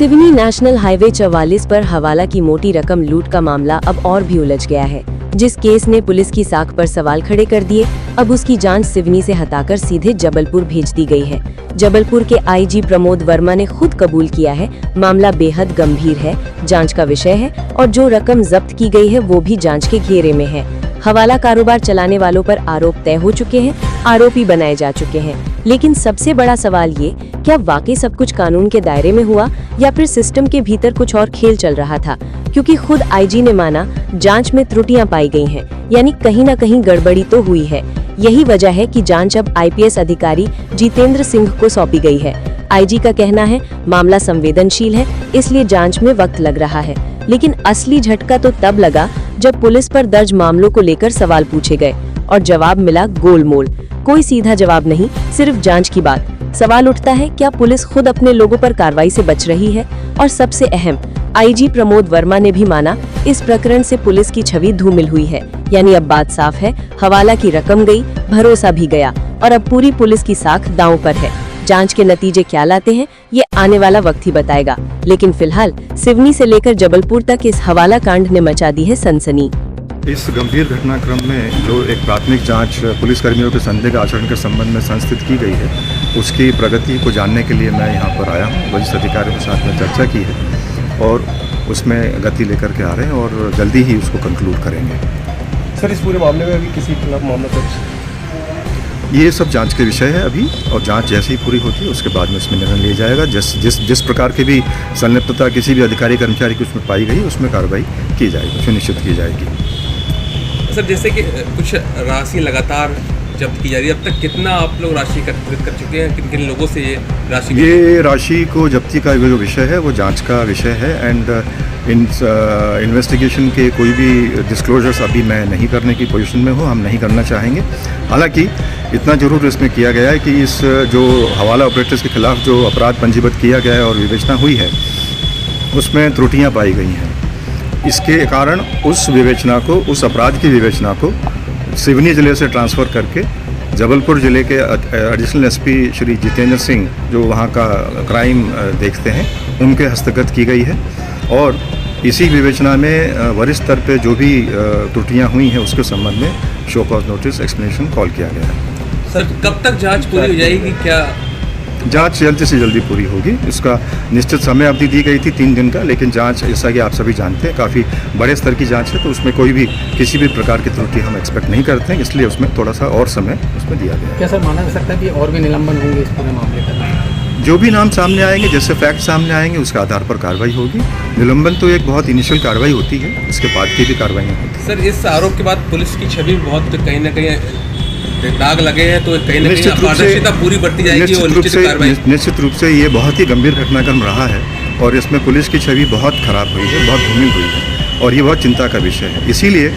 Seoni national highway 44 पर हवाला की मोटी रकम लूट का मामला अब और भी उलझ गया है। जिस केस ने पुलिस की साख पर सवाल खड़े कर दिए, अब उसकी जांच सिवनी से हटाकर सीधे जबलपुर भेज दी गई है। जबलपुर के आईजी प्रमोद वर्मा ने खुद कबूल किया है, मामला बेहद गंभीर है, जांच का विषय है और जो रकम जब्त की गई है वो भी जांच के घेरे में है। हवाला कारोबार चलाने वालों पर आरोप तय हो चुके हैं, आरोपी बनाए जा चुके हैं, लेकिन सबसे बड़ा सवाल ये, क्या वाकई सब कुछ कानून के दायरे में हुआ या फिर सिस्टम के भीतर कुछ और खेल चल रहा था? क्योंकि खुद आईजी ने माना जांच में त्रुटियां पाई गई हैं, यानी कहीं न कहीं गड़बड़ी तो हुई है। यही वजह है कि जांच अब आईपीएस अधिकारी जितेंद्र सिंह को सौंपी गई है। आईजी का कहना है मामला संवेदनशील है, इसलिए जांच में वक्त लग रहा है, लेकिन असली झटका तो तब लगा जब पुलिस पर दर्ज मामलों को लेकर सवाल पूछे गए और जवाब मिला गोलमोल। कोई सीधा जवाब नहीं, सिर्फ जांच की बात। सवाल उठता है, क्या पुलिस खुद अपने लोगों पर कार्रवाई से बच रही है? और सबसे अहम, आईजी प्रमोद वर्मा ने भी माना इस प्रकरण से पुलिस की छवि धूमिल हुई है, यानी अब बात साफ है, हवाला की रकम गई, भरोसा भी गया और अब पूरी पुलिस की साख दांव पर है। जांच के नतीजे क्या लाते हैं ये आने वाला वक्त ही बताएगा, लेकिन फिलहाल सिवनी से लेकर जबलपुर तक इस हवाला कांड ने मचा दी है सनसनी। इस गंभीर घटनाक्रम में जो एक प्राथमिक जांच पुलिसकर्मियों के संदिग्ध आचरण के संबंध में संस्थित की गई है, उसकी प्रगति को जानने के लिए मैं यहाँ पर आया हूँ। वरिष्ठ अधिकारियों के साथ में चर्चा की है और उसमें गति लेकर के आ रहे हैं और जल्दी ही उसको कंक्लूड करेंगे। सर, इस पूरे मामले में अभी किसी खिलाफ मामला दर्ज? ये सब जांच के विषय है अभी, और जांच जैसे ही पूरी होती है उसके बाद में इसमें निर्णय लिया जाएगा। जिस प्रकार की भी संलिप्तता किसी भी अधिकारी कर्मचारी की उसमें पाई गई, उसमें कार्रवाई की जाएगी, सुनिश्चित की जाएगी। सर, जैसे कि कुछ राशि लगातार जब्त की जा रही है, अब तक कितना आप लोग राशि एकत्रित कर चुके हैं? किन किन लोगों से ये राशि? ये राशि को जब्ती का जो विषय है वो जांच का विषय है एंड इन्वेस्टिगेशन के कोई भी डिस्क्लोजर्स अभी मैं नहीं करने की पोजीशन में हूँ, हम नहीं करना चाहेंगे। हालांकि इतना जरूर इसमें किया गया है कि इस जो हवाला ऑपरेटर्स के खिलाफ जो अपराध पंजीबद्ध किया गया है और विवेचना हुई है उसमें त्रुटियां पाई गई हैं। इसके कारण उस विवेचना को, उस अपराध की विवेचना को सिवनी ज़िले से ट्रांसफ़र करके जबलपुर ज़िले के एडिशनल एसपी श्री जितेंद्र सिंह जो वहाँ का क्राइम देखते हैं उनके हस्तगत की गई है और इसी विवेचना में वरिष्ठ स्तर पे जो भी त्रुटियां हुई हैं उसके संबंध में show cause notice explanation call किया गया है। सर, कब तक जांच पूरी हो जाएगी? क्या जांच जल्द से जल्दी पूरी होगी? इसका निश्चित समय अवधि दी गई थी 3 दिन का, लेकिन जांच, जैसा कि आप सभी जानते हैं, काफ़ी बड़े स्तर की जांच है, तो उसमें कोई भी किसी भी प्रकार की त्रुटि हम एक्सपेक्ट नहीं करते हैं, इसलिए उसमें थोड़ा सा और समय उसमें दिया गया है। क्या सर माना जा सकता है कि और भी निलंबन होंगे इस पूरे मामले का? जो भी नाम सामने आएंगे, जैसे फैक्ट सामने आएंगे, उसके आधार पर कार्रवाई होगी। निलंबन तो एक बहुत इनिशियल कार्रवाई होती है, इसके बाद की भी कार्रवाइयाँ होती हैं। सर, इस आरोप के बाद पुलिस की छवि बहुत कहीं ना कहीं दाग लगे हैं, तो कहीं ना कहीं पारदर्शिता पूरी बढ़ती जाएगी और निश्चित रूप से ये बहुत ही गंभीर घटनाक्रम रहा है और इसमें पुलिस की छवि बहुत खराब हुई है, बहुत धूमिल हुई है और ये बहुत चिंता का विषय है। इसीलिए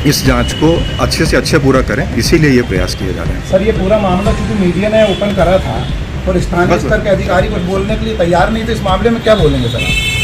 इस जांच को अच्छे से अच्छे पूरा करें, इसीलिए ये प्रयास किए जा रहे हैं। सर, ये पूरा मामला क्योंकि मीडिया ने ओपन करा था और स्थानीय स्तर के अधिकारी कुछ बोलने के लिए तैयार नहीं थे, इस मामले में क्या बोलेंगे सर आप?